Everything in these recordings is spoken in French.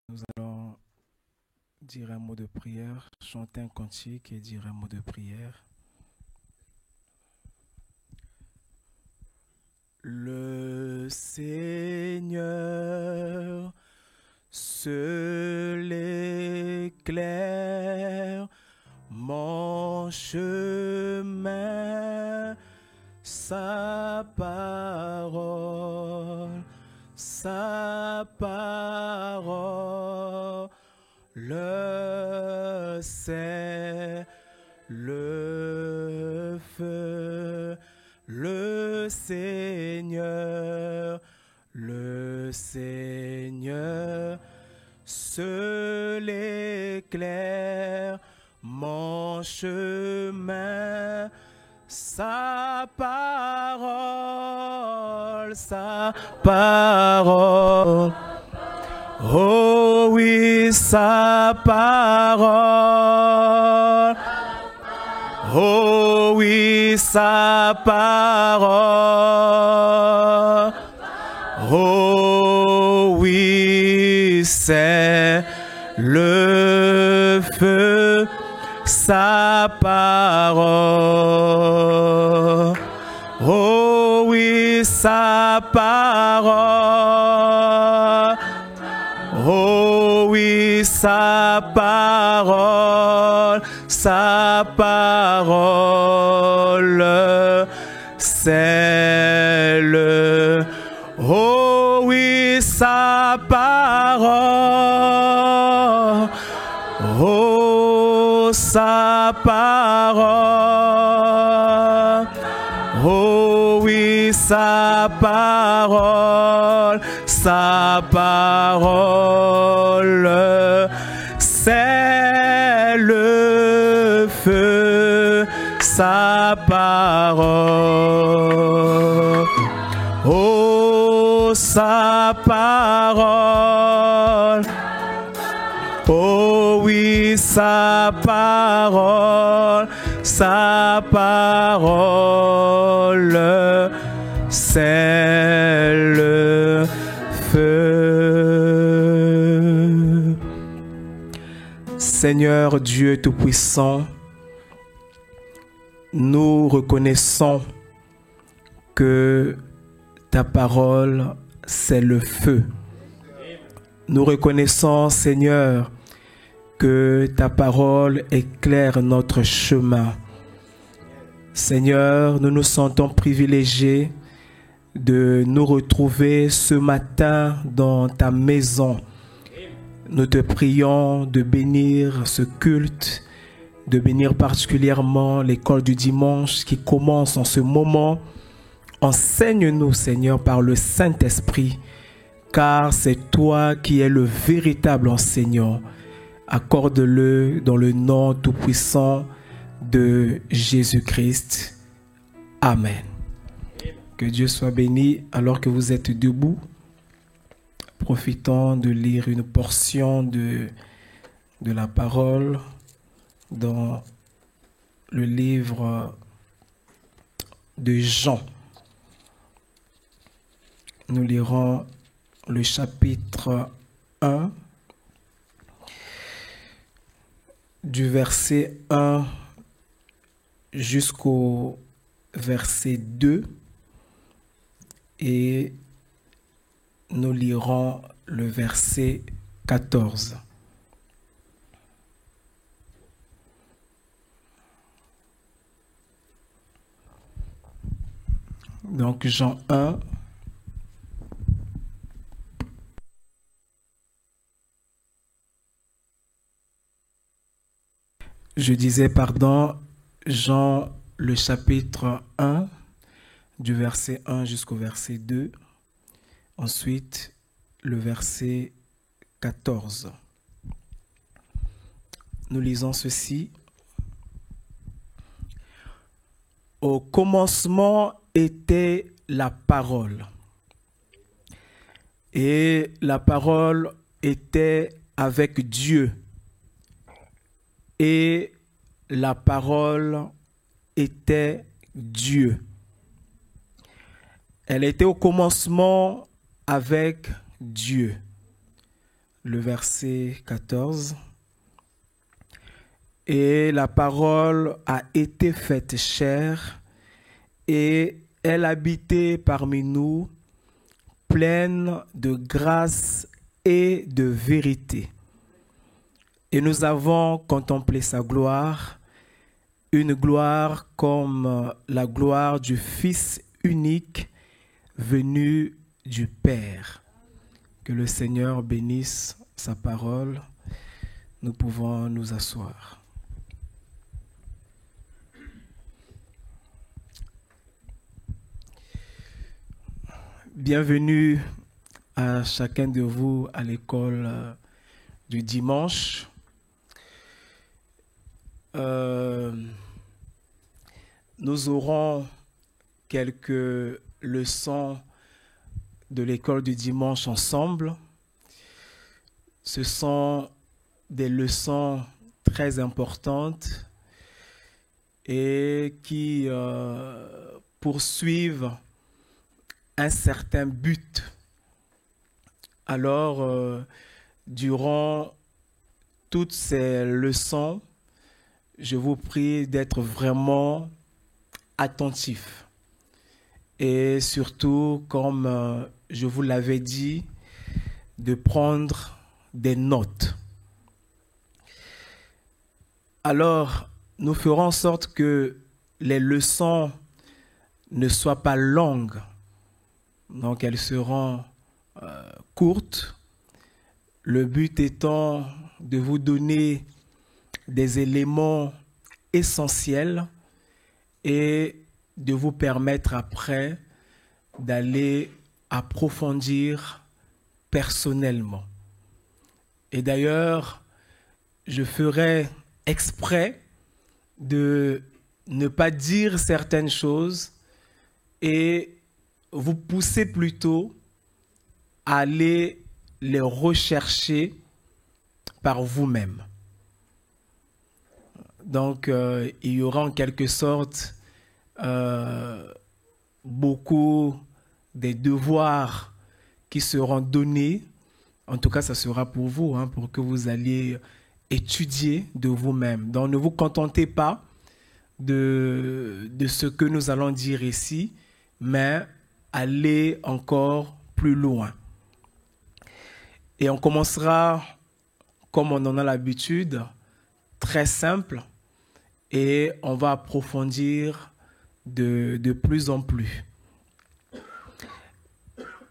Nous allons dire un mot de prière, chanter un cantique et dire un mot de prière. Le Seigneur, seul éclaire mon chemin, sa parole, c'est le feu. Le Seigneur, seul éclaire mon chemin, sa parole, oh oui, sa parole, oh oui, sa parole, oh oui, c'est le feu, sa parole, oh oui, sa parole, oh oui, sa parole, c'est le, oh oui, sa parole, oh sa parole, oh oui, sa parole, c'est le feu, sa parole, oh sa parole, oh oui, sa parole, c'est le feu. Seigneur Dieu Tout-Puissant, nous reconnaissons que ta parole, c'est le feu. Nous reconnaissons, Seigneur, que ta parole éclaire notre chemin. Seigneur, nous nous sentons privilégiés de nous retrouver ce matin dans ta maison. Nous te prions de bénir ce culte, de bénir particulièrement l'école du dimanche qui commence en ce moment. Enseigne-nous, Seigneur, par le Saint-Esprit, car c'est toi qui es le véritable enseignant. Accorde-le dans le nom tout-puissant de Jésus-Christ. Amen. Que Dieu soit béni. Alors que vous êtes debout, profitons de lire une portion de la parole dans le livre de Jean. Nous lirons le chapitre 1, du verset 1 jusqu'au verset 2, et nous lirons le verset 14. Donc Jean 1. Je disais, Jean, le chapitre 1, du verset 1 jusqu'au verset 2. Ensuite, le verset 14. Nous lisons ceci. Au commencement était la parole. Et la parole était avec Dieu. Et la parole était Dieu. Elle était au commencement avec Dieu. le verset 14. Et la parole a été faite chair, et elle habitait parmi nous, pleine de grâce et de vérité. Et nous avons contemplé sa gloire, une gloire comme la gloire du Fils unique venu du Père. Que le Seigneur bénisse sa parole. Nous pouvons nous asseoir. Bienvenue à chacun de vous à l'école du dimanche. Nous aurons quelques leçons de l'école du dimanche ensemble. Ce sont des leçons très importantes et qui poursuivent un certain but. Alors, durant toutes ces leçons, je vous prie d'être vraiment attentifs. Et surtout, comme je vous l'avais dit, de prendre des notes. Alors, nous ferons en sorte que les leçons ne soient pas longues. Donc, elles seront courtes. Le but étant de vous donner des éléments essentiels et de vous permettre après d'aller approfondir personnellement. Et d'ailleurs, je ferai exprès de ne pas dire certaines choses et vous pousser plutôt à aller les rechercher par vous-même. Donc, il y aura en quelque sorte beaucoup des devoirs qui seront donnés. En tout cas, ça sera pour vous, pour que vous alliez étudier de vous-même. Donc, ne vous contentez pas de ce que nous allons dire ici, mais allez encore plus loin. Et on commencera, comme on en a l'habitude, très simple, et on va approfondir de plus en plus.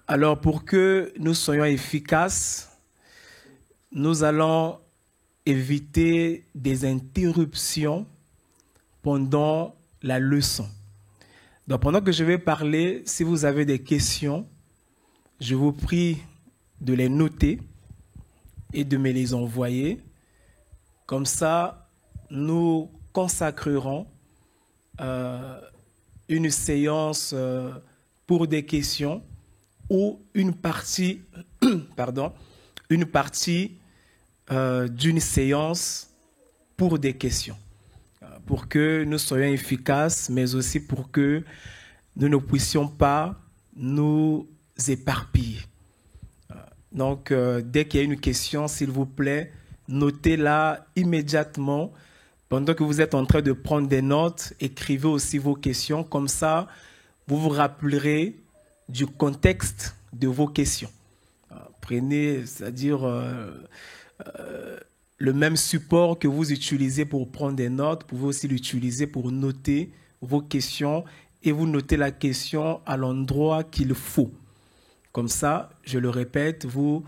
Alors, pour que nous soyons efficaces, nous allons éviter des interruptions pendant la leçon. Donc, pendant que je vais parler, si vous avez des questions, je vous prie de les noter et de me les envoyer. Comme ça, nous consacrerons une séance pour des questions ou une partie, d'une séance pour des questions. Pour que nous soyons efficaces, mais aussi pour que nous ne puissions pas nous éparpiller. Donc, dès qu'il y a une question, s'il vous plaît, notez-la immédiatement. Pendant que vous êtes en train de prendre des notes, écrivez aussi vos questions. Comme ça, vous vous rappellerez du contexte de vos questions. Prenez, c'est-à-dire le même support que vous utilisez pour prendre des notes, vous pouvez aussi l'utiliser pour noter vos questions et vous notez la question à l'endroit qu'il faut. Comme ça, je le répète, vous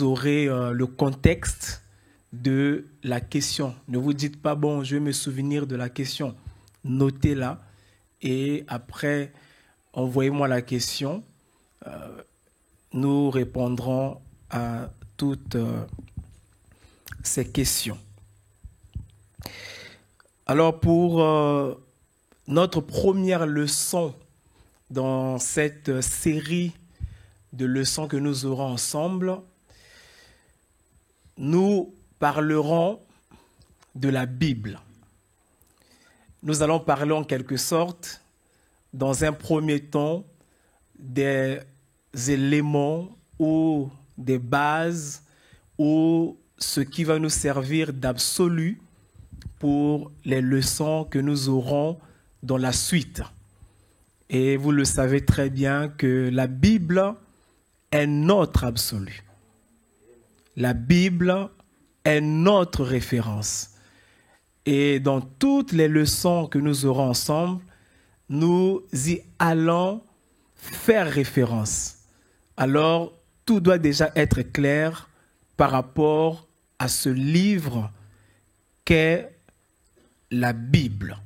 aurez le contexte de la question. Ne vous dites pas, bon, je vais me souvenir de la question. Notez-la et après, envoyez-moi la question. Nous répondrons à toutes ces questions. Alors, pour notre première leçon dans cette série de leçons que nous aurons ensemble, nous parlerons de la Bible. Nous allons parler en quelque sorte, dans un premier temps, des éléments ou des bases ou ce qui va nous servir d'absolu pour les leçons que nous aurons dans la suite. Et vous le savez très bien que la Bible est notre absolu. La Bible est notre référence. Et dans toutes les leçons que nous aurons ensemble, nous y allons faire référence. Alors, tout doit déjà être clair par rapport à ce livre qu'est la Bible.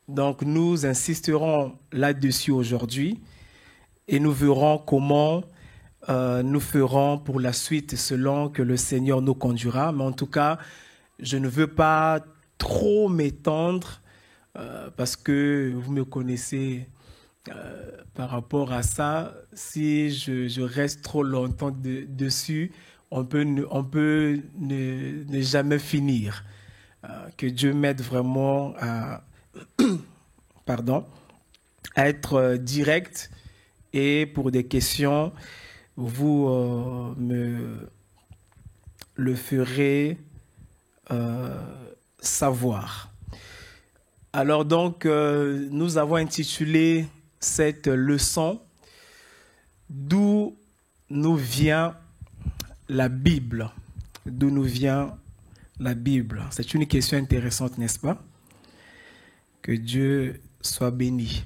Donc, nous insisterons là-dessus aujourd'hui et nous verrons comment nous ferons pour la suite selon que le Seigneur nous conduira. Mais en tout cas, je ne veux pas trop m'étendre parce que vous me connaissez par rapport à ça. Si je reste trop longtemps dessus, on peut ne jamais finir. Que Dieu m'aide vraiment à, à être direct et pour des questions, vous me le ferez savoir. Alors donc, nous avons intitulé cette leçon « D'où nous vient la Bible ?» D'où nous vient la Bible? C'est une question intéressante, n'est-ce pas? Que Dieu soit béni.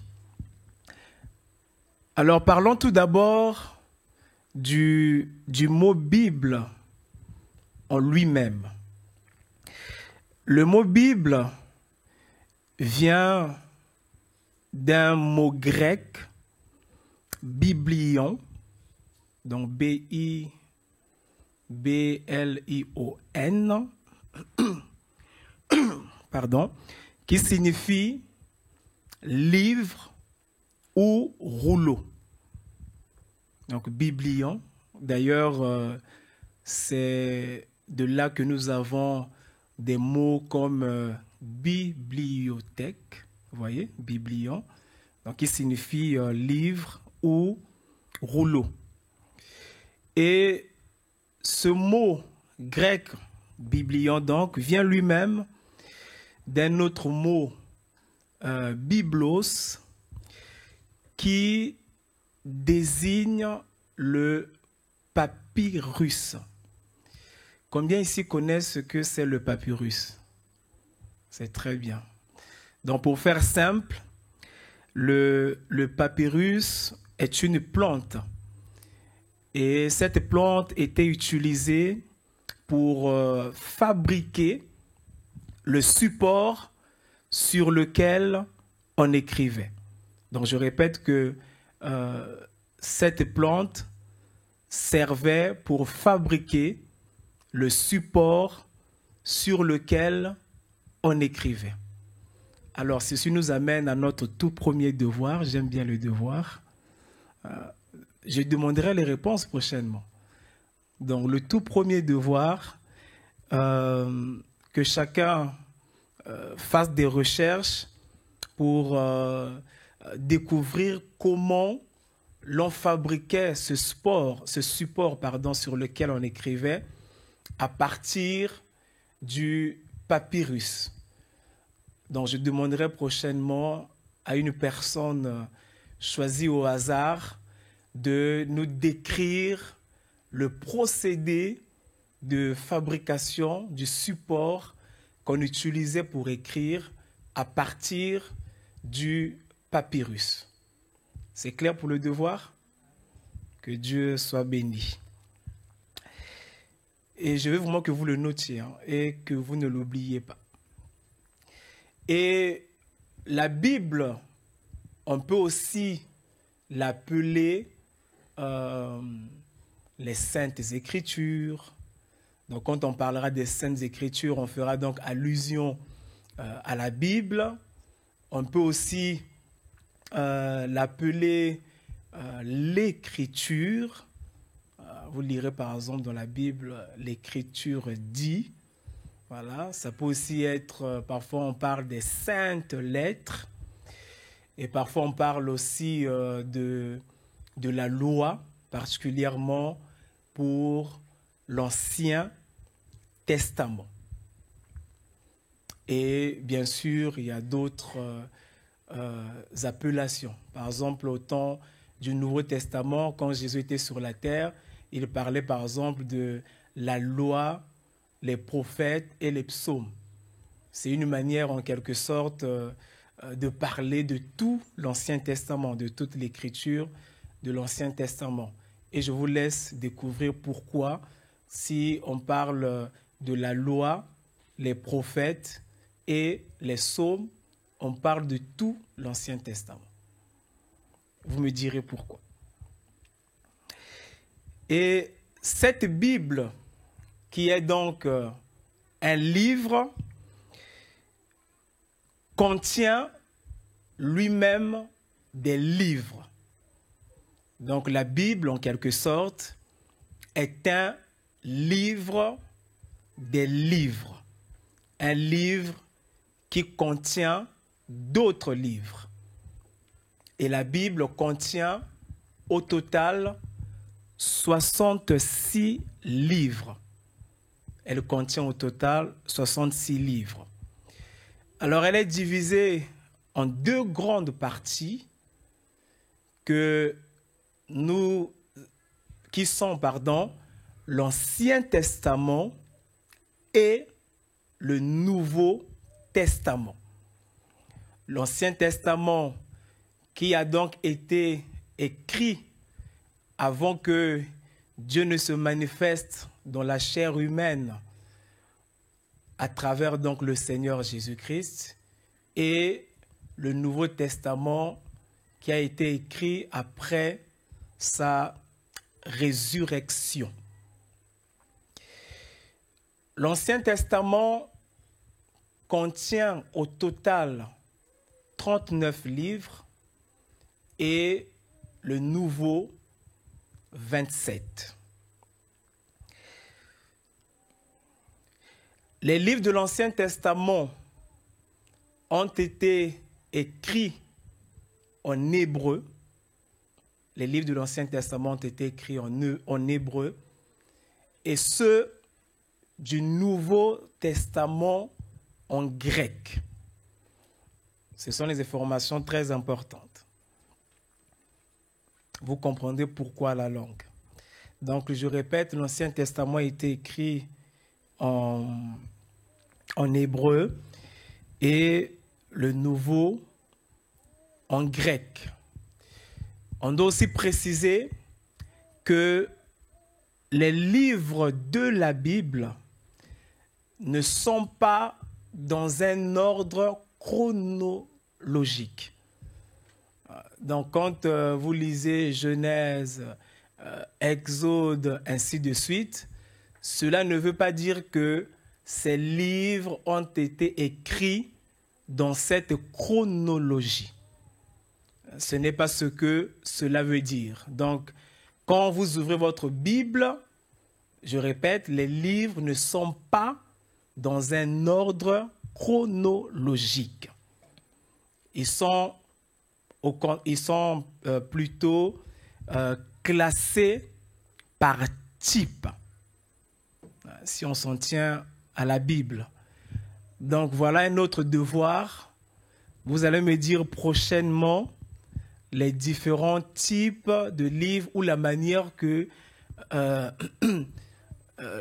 Alors, parlons tout d'abord du mot Bible en lui-même. Le mot Bible vient d'un mot grec, biblion, donc B-I-B-L-I-O-N, qui signifie livre ou rouleau. Donc, biblion. D'ailleurs, c'est de là que nous avons des mots comme bibliothèque, vous voyez, biblion, donc qui signifie livre ou rouleau. Et ce mot grec, biblion, donc, vient lui-même d'un autre mot, biblos, qui désigne le papyrus. Combien ici connaissent ce que c'est le papyrus? C'est très bien. Donc, pour faire simple, le papyrus est une plante. Et cette plante était utilisée pour fabriquer le support sur lequel on écrivait. Donc, je répète que cette plante servait pour fabriquer le support sur lequel on écrivait. Alors, ceci nous amène à notre tout premier devoir. J'aime bien le devoir. Je demanderai les réponses prochainement. Donc, le tout premier devoir, que chacun fasse des recherches pour découvrir comment l'on fabriquait ce support sur lequel on écrivait à partir du papyrus. Donc, je demanderai prochainement à une personne choisie au hasard de nous décrire le procédé de fabrication du support qu'on utilisait pour écrire à partir du papyrus. C'est clair pour le devoir? Que Dieu soit béni. Et je veux vraiment que vous le notiez et que vous ne l'oubliez pas. Et la Bible, on peut aussi l'appeler les Saintes Écritures. Donc, quand on parlera des Saintes Écritures, on fera donc allusion à la Bible. On peut aussi l'appeler l'Écriture. Vous lirez par exemple dans la Bible, l'Écriture dit. Voilà, ça peut aussi être, parfois on parle des saintes lettres. Et parfois on parle aussi de la loi, particulièrement pour l'Ancien Testament. Et bien sûr, il y a d'autres appellations. Par exemple, au temps du Nouveau Testament, quand Jésus était sur la terre, il parlait par exemple de la loi, les prophètes et les psaumes. C'est une manière en quelque sorte de parler de tout l'Ancien Testament, de toute l'écriture de l'Ancien Testament. Et je vous laisse découvrir pourquoi, si on parle de la loi, les prophètes et les psaumes, on parle de tout l'Ancien Testament. Vous me direz pourquoi. Et cette Bible, qui est donc un livre, contient lui-même des livres. Donc la Bible, en quelque sorte, est un livre des livres. Un livre qui contient d'autres livres. Et la Bible contient au total 66 livres. Elle contient au total 66 livres. Alors elle est divisée en deux grandes parties qui sont l'Ancien Testament et le Nouveau Testament. L'Ancien Testament qui a donc été écrit avant que Dieu ne se manifeste dans la chair humaine à travers donc le Seigneur Jésus-Christ, et le Nouveau Testament qui a été écrit après sa résurrection. L'Ancien Testament contient au total 39 livres et le Nouveau 27. Les livres de l'Ancien Testament ont été écrits en hébreu. Les livres de l'Ancien Testament ont été écrits en hébreu. Et ceux du Nouveau Testament en grec. Ce sont des informations très importantes. Vous comprendrez pourquoi la langue. Donc, je répète, l'Ancien Testament a été écrit en hébreu et le Nouveau en grec. On doit aussi préciser que les livres de la Bible ne sont pas dans un ordre chronologique. Donc, quand vous lisez Genèse, Exode, ainsi de suite, cela ne veut pas dire que ces livres ont été écrits dans cette chronologie. Ce n'est pas ce que cela veut dire. Donc, quand vous ouvrez votre Bible, je répète, les livres ne sont pas dans un ordre chronologique. Ils sont plutôt classés par type, si on s'en tient à la Bible. Donc voilà un autre devoir. Vous allez me dire prochainement les différents types de livres ou la manière que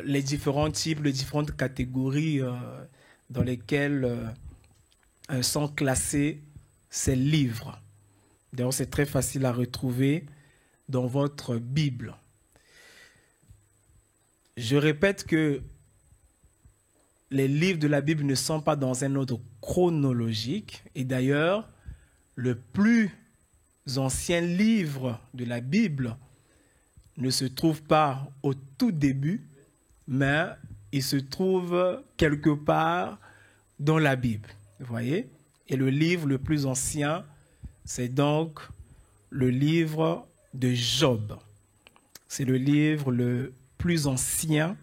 les différents types, les différentes catégories dans lesquelles sont classés ces livres. D'ailleurs, c'est très facile à retrouver dans votre Bible. Je répète que les livres de la Bible ne sont pas dans un ordre chronologique. Et d'ailleurs, le plus ancien livre de la Bible ne se trouve pas au tout début, mais il se trouve quelque part dans la Bible. Vous voyez? Et le livre le plus ancien, c'est donc le livre de Job. C'est le livre le plus ancien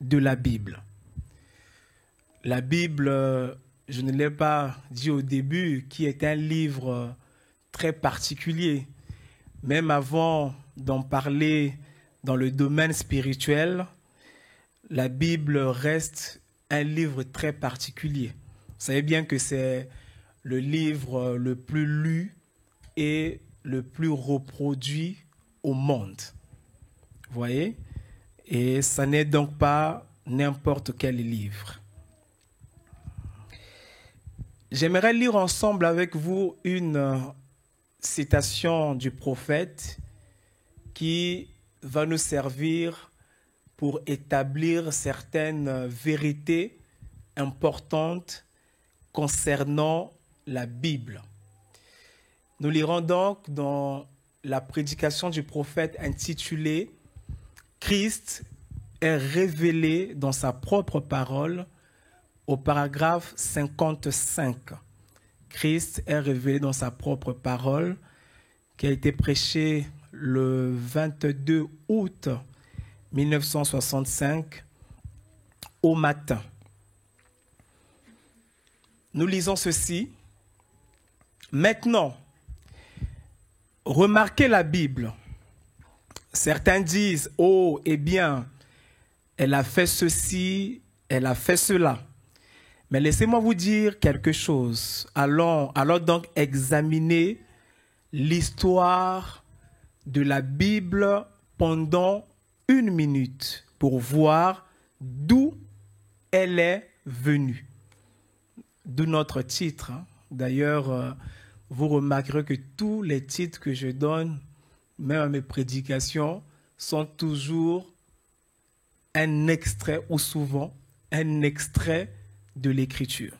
de la Bible. La Bible, je ne l'ai pas dit au début, qui est un livre très particulier. Même avant d'en parler dans le domaine spirituel, la Bible reste un livre très particulier. Vous savez bien que c'est le livre le plus lu et le plus reproduit au monde. Vous voyez? Et ça n'est donc pas n'importe quel livre. J'aimerais lire ensemble avec vous une citation du prophète qui va nous servir pour établir certaines vérités importantes concernant la Bible. Nous lirons donc dans la prédication du prophète intitulée « Christ est révélé dans sa propre parole » au paragraphe 55. Christ est révélé dans sa propre parole qui a été prêché le 22 août 1965 au matin. Nous lisons ceci. Maintenant, remarquez la Bible. Certains disent, oh, eh bien, elle a fait ceci, elle a fait cela. Mais laissez-moi vous dire quelque chose. Allons donc examiner l'histoire de la Bible pendant 1 minute pour voir d'où elle est venue. D'où notre titre. D'ailleurs, vous remarquerez que tous les titres que je donne, même à mes prédications, sont toujours un extrait ou souvent un extrait de l'Écriture.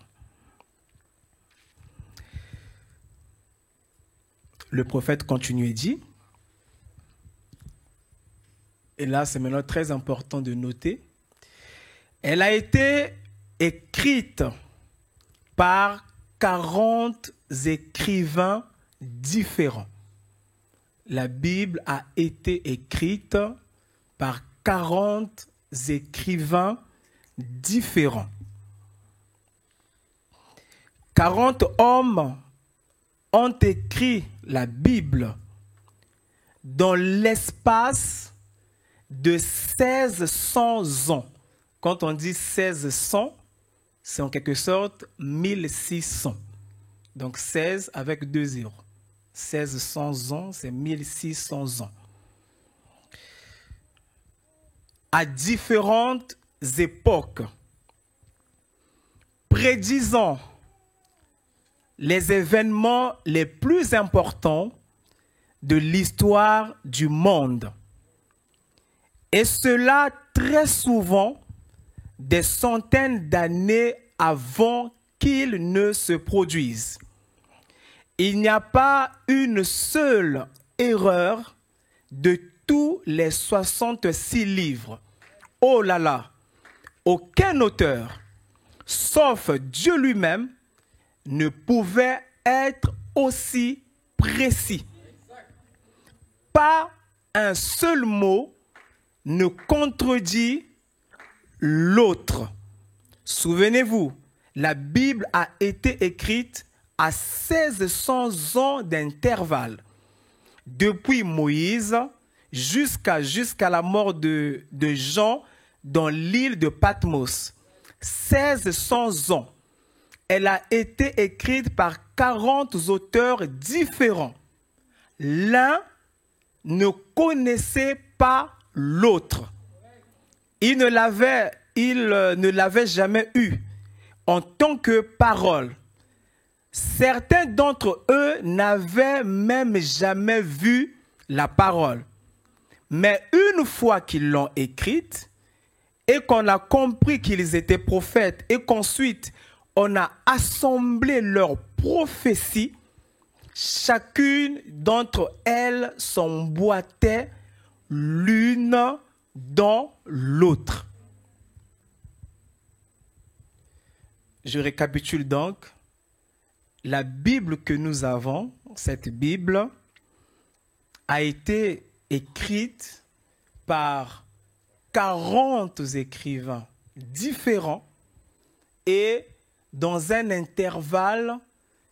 Le prophète continue et dit, et là c'est maintenant très important de noter, elle a été écrite par 40 écrivains différents. La Bible a été écrite par 40 écrivains différents. 40 hommes ont écrit la Bible dans l'espace de 1600 ans. Quand on dit 1600, c'est en quelque sorte 1600. Donc 16 avec 2 zéros. 1600 ans, c'est 1600 ans. À différentes époques, prédisant les événements les plus importants de l'histoire du monde. Et cela très souvent des centaines d'années avant qu'ils ne se produisent. Il n'y a pas une seule erreur de tous les 66 livres. Oh là là! Aucun auteur, sauf Dieu lui-même, ne pouvait être aussi précis. Pas un seul mot ne contredit l'autre. Souvenez-vous, la Bible a été écrite à 1600 ans d'intervalle. Depuis Moïse jusqu'à la mort de Jean dans l'île de Patmos. 1600 ans. Elle a été écrite par 40 auteurs différents. L'un ne connaissait pas l'autre. Il ne l'avait jamais eu en tant que parole. Certains d'entre eux n'avaient même jamais vu la parole. Mais une fois qu'ils l'ont écrite et qu'on a compris qu'ils étaient prophètes et qu'ensuite on a assemblé leurs prophéties, chacune d'entre elles s'emboîtait l'une dans l'autre. Je récapitule donc. La Bible que nous avons, cette Bible, a été écrite par 40 écrivains différents et dans un intervalle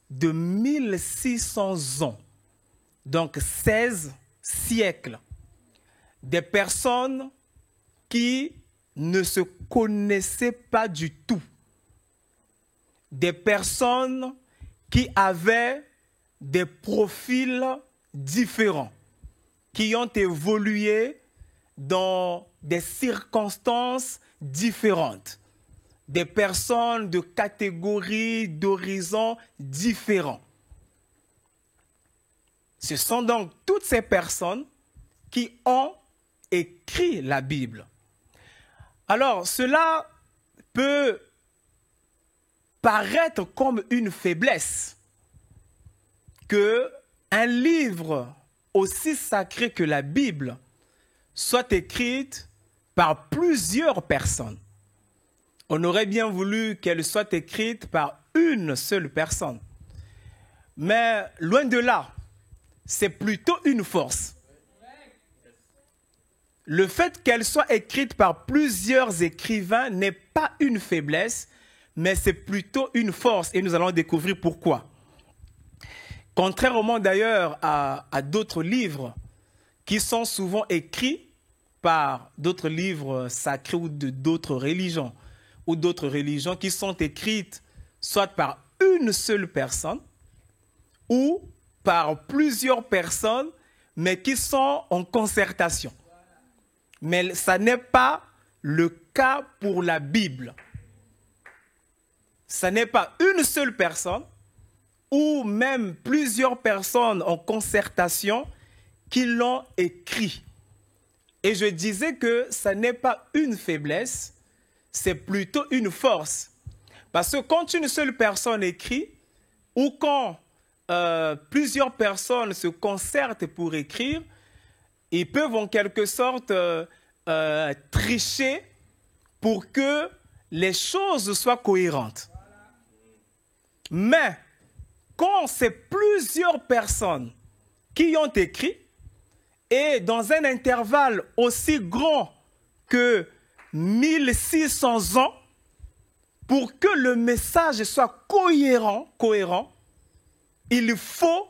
de 1600 ans, donc 16 siècles. des personnes qui ne se connaissaient pas du tout, des personnes qui avaient des profils différents, qui ont évolué dans des circonstances différentes, des personnes de catégories, d'horizons différents. Ce sont donc toutes ces personnes qui ont écrit la Bible. Alors, cela peut paraître comme une faiblesse qu'un livre aussi sacré que la Bible soit écrite par plusieurs personnes. On aurait bien voulu qu'elle soit écrite par une seule personne. Mais loin de là, c'est plutôt une force. Le fait qu'elle soit écrite par plusieurs écrivains n'est pas une faiblesse, mais c'est plutôt une force. Et nous allons découvrir pourquoi. Contrairement d'ailleurs à d'autres livres qui sont souvent écrits par d'autres livres sacrés ou d'autres religions, ou d'autres religions qui sont écrites soit par une seule personne ou par plusieurs personnes, mais qui sont en concertation. Mais ça n'est pas le cas pour la Bible. Ça n'est pas une seule personne ou même plusieurs personnes en concertation qui l'ont écrit. Et je disais que ça n'est pas une faiblesse, c'est plutôt une force. Parce que quand une seule personne écrit, ou quand plusieurs personnes se concertent pour écrire, ils peuvent en quelque sorte tricher pour que les choses soient cohérentes. Mais quand c'est plusieurs personnes qui ont écrit, et dans un intervalle aussi grand que 1600 ans, pour que le message soit cohérent, il faut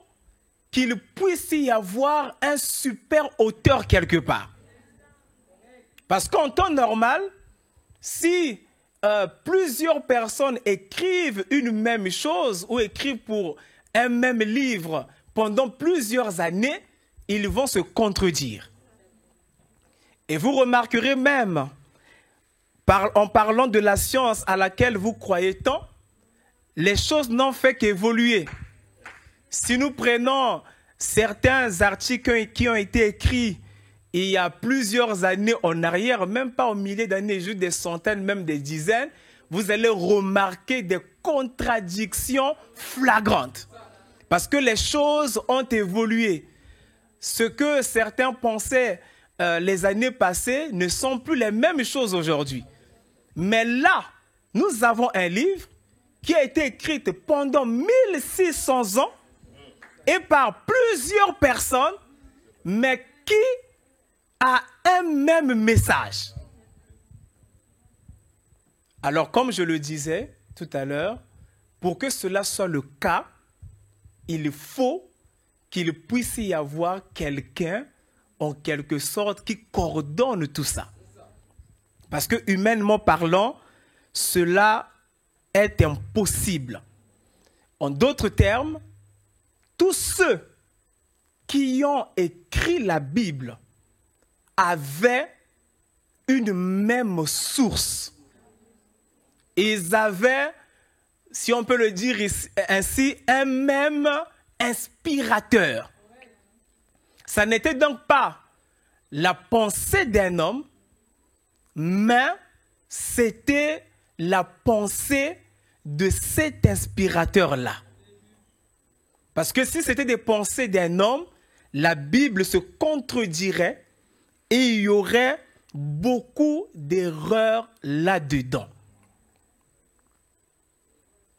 qu'il puisse y avoir un super auteur quelque part. Parce qu'en temps normal, si plusieurs personnes écrivent une même chose ou écrivent pour un même livre pendant plusieurs années, ils vont se contredire. Et vous remarquerez même, en parlant de la science à laquelle vous croyez tant, les choses n'ont fait qu'évoluer. Si nous prenons certains articles qui ont été écrits il y a plusieurs années en arrière, même pas au milliers d'années, juste des centaines, même des dizaines, vous allez remarquer des contradictions flagrantes. Parce que les choses ont évolué. Ce que certains pensaient les années passées ne sont plus les mêmes choses aujourd'hui. Mais là, nous avons un livre qui a été écrit pendant 1600 ans et par plusieurs personnes, mais qui a un même message. Alors, comme je le disais tout à l'heure, pour que cela soit le cas, il faut qu'il puisse y avoir quelqu'un, en quelque sorte, qui coordonne tout ça. Parce que, humainement parlant, cela est impossible. En d'autres termes, tous ceux qui ont écrit la Bible avaient une même source. Ils avaient, si on peut le dire ainsi, un même inspirateur. Ça n'était donc pas la pensée d'un homme, mais c'était la pensée de cet inspirateur-là. Parce que si c'était des pensées d'un homme, la Bible se contredirait et il y aurait beaucoup d'erreurs là-dedans.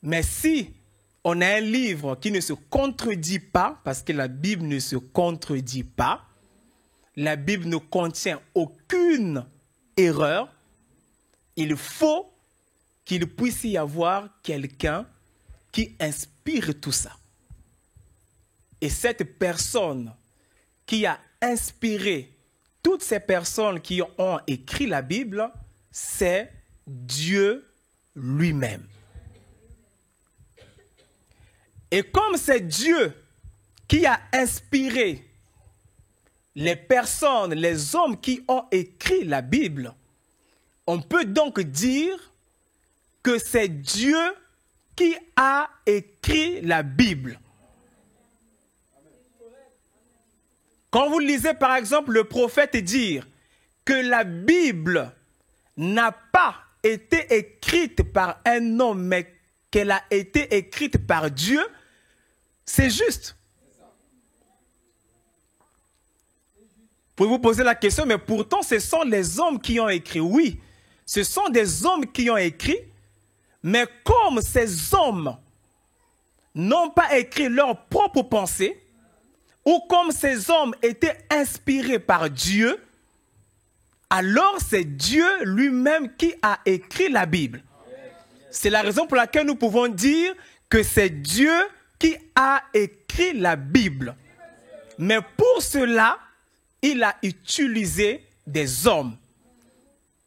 Mais si on a un livre qui ne se contredit pas, parce que la Bible ne se contredit pas, la Bible ne contient aucune erreur, il faut qu'il puisse y avoir quelqu'un qui inspire tout ça. Et cette personne qui a inspiré toutes ces personnes qui ont écrit la Bible, c'est Dieu lui-même. Et comme c'est Dieu qui a inspiré les personnes, les hommes qui ont écrit la Bible, on peut donc dire que c'est Dieu qui a écrit la Bible. Quand vous lisez par exemple le prophète dire que la Bible n'a pas été écrite par un homme, mais qu'elle a été écrite par Dieu, c'est juste. Pouvez-vous poser la question, mais pourtant ce sont les hommes qui ont écrit. Oui, ce sont des hommes qui ont écrit, mais comme ces hommes n'ont pas écrit leurs propres pensées, ou comme ces hommes étaient inspirés par Dieu, alors c'est Dieu lui-même qui a écrit la Bible. C'est la raison pour laquelle nous pouvons dire que c'est Dieu qui a écrit la Bible. Mais pour cela, il a utilisé des hommes.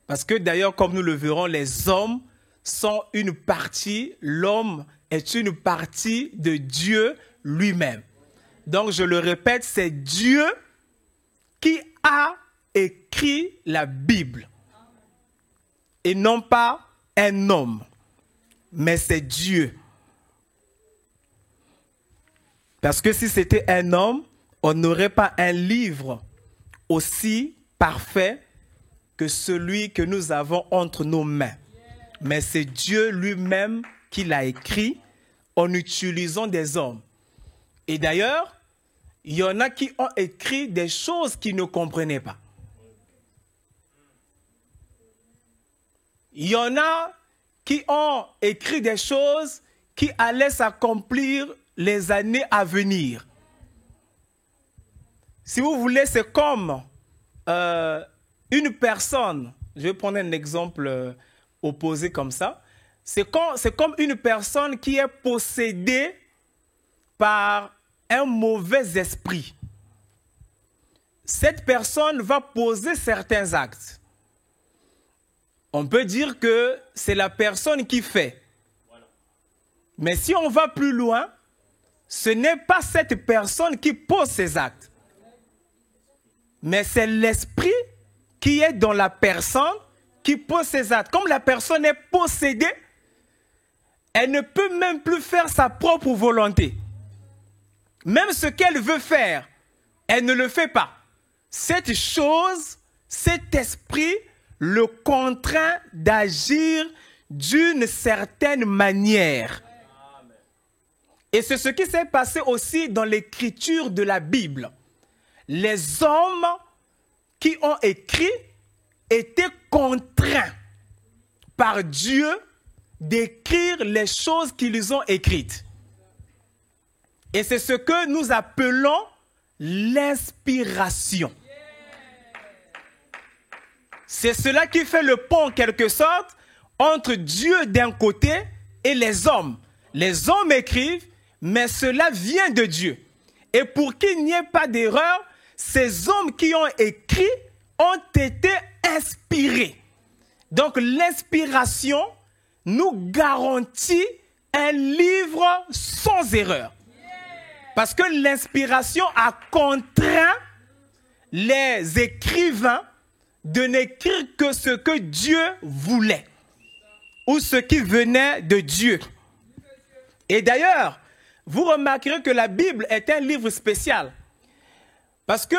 Parce que d'ailleurs, comme nous le verrons, les hommes sont une partie, l'homme est une partie de Dieu lui-même. Donc, je le répète, c'est Dieu qui a écrit la Bible. Et non pas un homme, mais c'est Dieu. Parce que si c'était un homme, on n'aurait pas un livre aussi parfait que celui que nous avons entre nos mains. Mais c'est Dieu lui-même qui l'a écrit en utilisant des hommes. Et d'ailleurs, il y en a qui ont écrit des choses qu'ils ne comprenaient pas. Il y en a qui ont écrit des choses qui allaient s'accomplir les années à venir. Si vous voulez, c'est comme une personne, je vais prendre un exemple opposé comme ça, c'est comme une personne qui est possédée par un mauvais esprit. Cette personne va poser certains actes. On peut dire que c'est la personne qui fait. Mais si on va plus loin, ce n'est pas cette personne qui pose ces actes. Mais c'est l'esprit qui est dans la personne qui pose ces actes. Comme la personne est possédée, elle ne peut même plus faire sa propre volonté. Même ce qu'elle veut faire, elle ne le fait pas. Cette chose, cet esprit le contraint d'agir d'une certaine manière. Et c'est ce qui s'est passé aussi dans l'écriture de la Bible. Les hommes qui ont écrit étaient contraints par Dieu d'écrire les choses qu'ils ont écrites. Et c'est ce que nous appelons l'inspiration. C'est cela qui fait le pont, en quelque sorte, entre Dieu d'un côté et les hommes. Les hommes écrivent, mais cela vient de Dieu. Et pour qu'il n'y ait pas d'erreur, ces hommes qui ont écrit ont été inspirés. Donc l'inspiration nous garantit un livre sans erreur. Parce que l'inspiration a contraint les écrivains de n'écrire que ce que Dieu voulait ou ce qui venait de Dieu. Et d'ailleurs, vous remarquerez que la Bible est un livre spécial. Parce que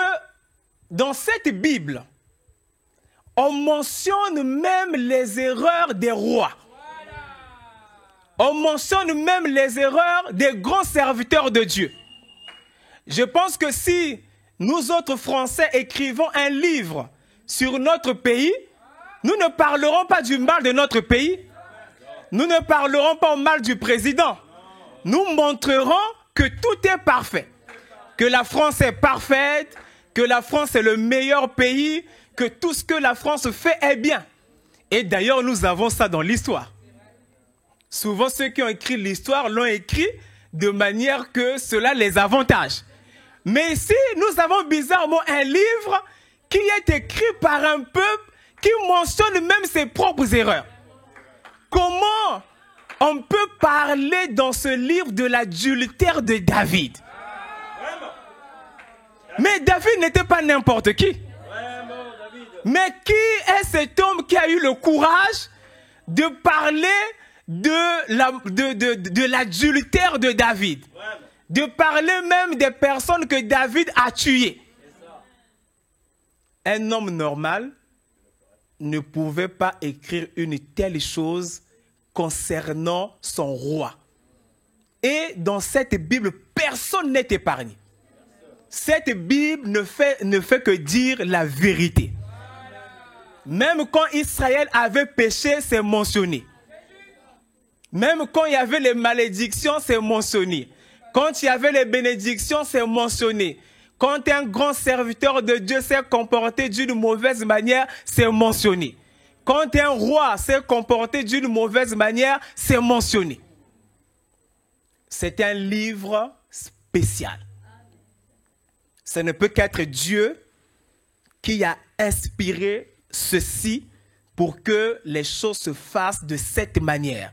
dans cette Bible, on mentionne même les erreurs des rois. On mentionne même les erreurs des grands serviteurs de Dieu. Je pense que si nous autres Français écrivons un livre sur notre pays, nous ne parlerons pas du mal de notre pays. Nous ne parlerons pas mal du président. Nous montrerons que tout est parfait. Que la France est parfaite, que la France est le meilleur pays, que tout ce que la France fait est bien. Et d'ailleurs, nous avons ça dans l'histoire. Souvent, ceux qui ont écrit l'histoire l'ont écrit de manière que cela les avantage. Mais ici, nous avons bizarrement un livre qui est écrit par un peuple qui mentionne même ses propres erreurs. Comment on peut parler dans ce livre de l'adultère de David? Mais David n'était pas n'importe qui. Mais qui est cet homme qui a eu le courage de parler de l'adultère de David? De parler même des personnes que David a tuées. Un homme normal ne pouvait pas écrire une telle chose concernant son roi. Et dans cette Bible, personne n'est épargné. Cette Bible ne fait que dire la vérité. Même quand Israël avait péché, c'est mentionné. Même quand il y avait les malédictions, c'est mentionné. Quand il y avait les bénédictions, c'est mentionné. Quand un grand serviteur de Dieu s'est comporté d'une mauvaise manière, c'est mentionné. Quand un roi s'est comporté d'une mauvaise manière, c'est mentionné. C'est un livre spécial. Ce ne peut qu'être Dieu qui a inspiré ceci pour que les choses se fassent de cette manière.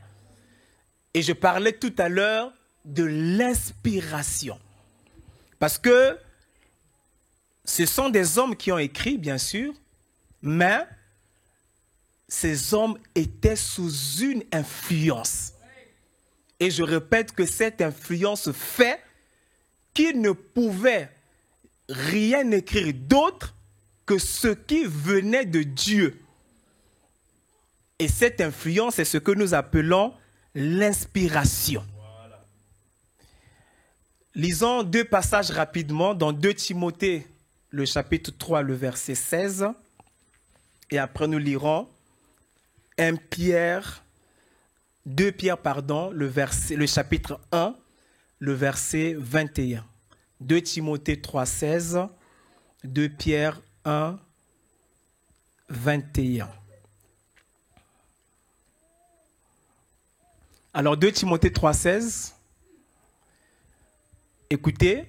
Et je parlais tout à l'heure de l'inspiration. Parce que ce sont des hommes qui ont écrit, bien sûr, mais ces hommes étaient sous une influence. Et je répète que cette influence fait qu'ils ne pouvaient rien écrire d'autre que ce qui venait de Dieu. Et cette influence est ce que nous appelons l'inspiration. Voilà. Lisons deux passages rapidement dans 2 Timothée, le chapitre 3, le verset 16. Et après nous lirons 2 Pierre, le chapitre 1, le verset 21. 2 Timothée 3, 16, 2 Pierre 1, 21. Alors 2 Timothée 3, 16, écoutez.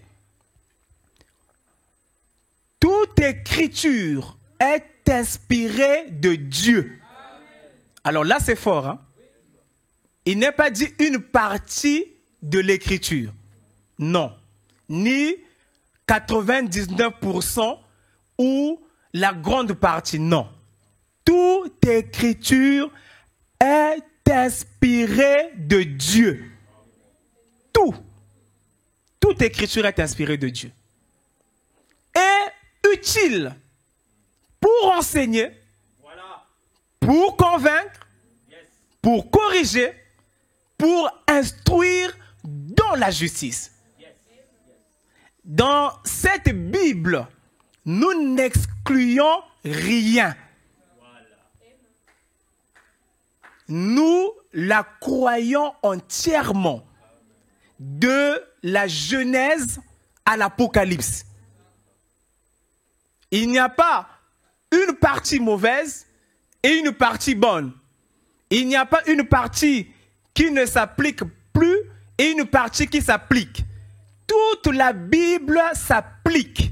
Toute écriture est inspirée de Dieu. Alors là, c'est fort. Hein? Il n'est pas dit une partie de l'écriture. Non. Ni 99% ou la grande partie. Non. Toute écriture est inspirée de Dieu. Tout. Toute écriture est inspirée de Dieu. Et utile pour enseigner, pour convaincre, pour corriger, pour instruire dans la justice. Dans cette Bible, nous n'excluons rien. Nous la croyons entièrement, de la Genèse à l'Apocalypse. Il n'y a pas une partie mauvaise et une partie bonne. Il n'y a pas une partie qui ne s'applique plus et une partie qui s'applique. Toute la Bible s'applique.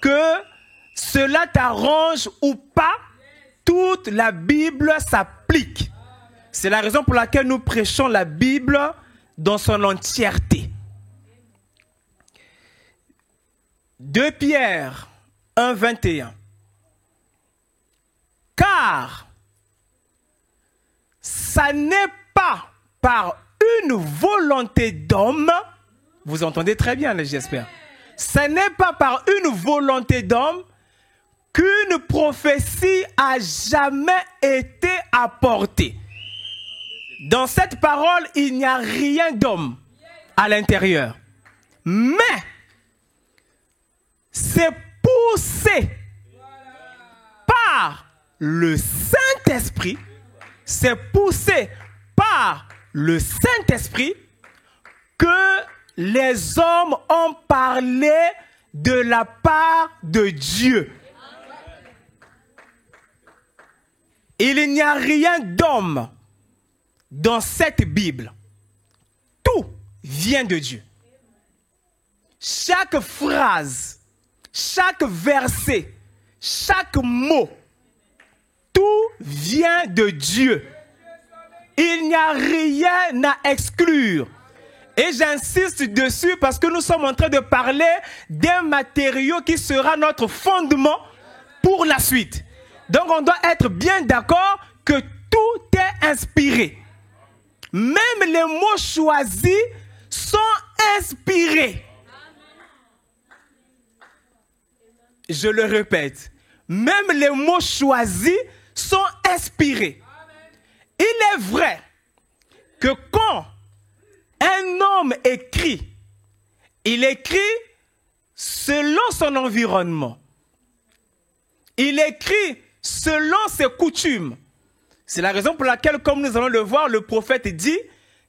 Que cela t'arrange ou pas, toute la Bible s'applique. C'est la raison pour laquelle nous prêchons la Bible dans son entièreté. 2 Pierre 1, 21. Car ça n'est pas par une volonté d'homme, vous entendez très bien, j'espère. Ça n'est pas par une volonté d'homme qu'une prophétie a jamais été apportée. Dans cette parole, il n'y a rien d'homme à l'intérieur. Mais c'est poussé par le Saint-Esprit. C'est poussé par le Saint-Esprit que les hommes ont parlé de la part de Dieu. Il n'y a rien d'homme dans cette Bible. Tout vient de Dieu. Chaque phrase, chaque verset, chaque mot, tout vient de Dieu. Il n'y a rien à exclure. Et j'insiste dessus parce que nous sommes en train de parler d'un matériau qui sera notre fondement pour la suite. Donc on doit être bien d'accord que tout est inspiré. Même les mots choisis sont inspirés. Je le répète, même les mots choisis sont inspirés. Il est vrai que quand un homme écrit, il écrit selon son environnement. Il écrit selon ses coutumes. C'est la raison pour laquelle, comme nous allons le voir, le prophète dit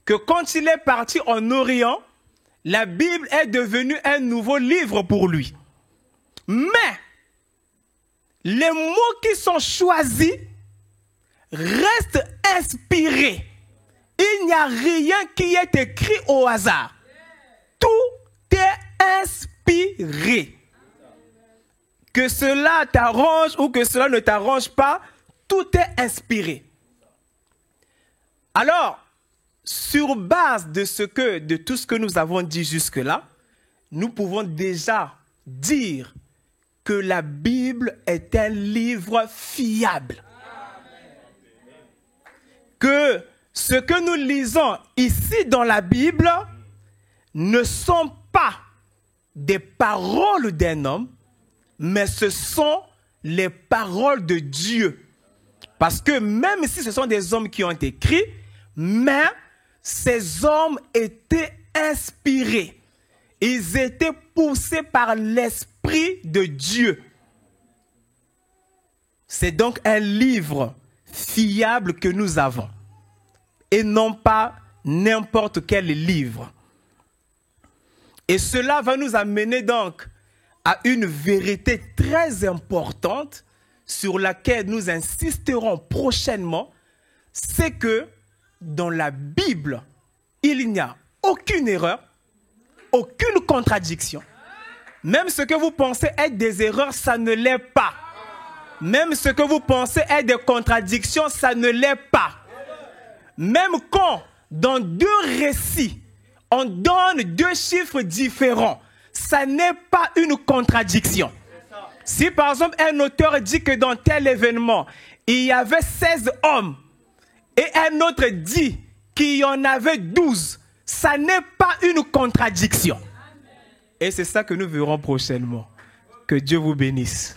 que quand il est parti en Orient, la Bible est devenue un nouveau livre pour lui. Mais les mots qui sont choisis restent inspirés. Il n'y a rien qui est écrit au hasard. Tout est inspiré. Que cela t'arrange ou que cela ne t'arrange pas, tout est inspiré. Alors, sur base de tout ce que nous avons dit jusque-là, nous pouvons déjà dire que la Bible est un livre fiable. Que ce que nous lisons ici dans la Bible ne sont pas des paroles d'un homme, mais ce sont les paroles de Dieu. Parce que même si ce sont des hommes qui ont écrit, mais ces hommes étaient inspirés. Ils étaient poussés par l'Esprit de Dieu. C'est donc un livre fiable que nous avons. Et non pas n'importe quel livre. Et cela va nous amener donc à une vérité très importante sur laquelle nous insisterons prochainement. C'est que dans la Bible, il n'y a aucune erreur, aucune contradiction. Même ce que vous pensez être des erreurs, ça ne l'est pas. Même ce que vous pensez être des contradictions, ça ne l'est pas. Même quand, dans deux récits, on donne deux chiffres différents, ça n'est pas une contradiction. Si par exemple un auteur dit que dans tel événement, il y avait 16 hommes, et un autre dit qu'il y en avait 12, ça n'est pas une contradiction. Et c'est ça que nous verrons prochainement. Que Dieu vous bénisse.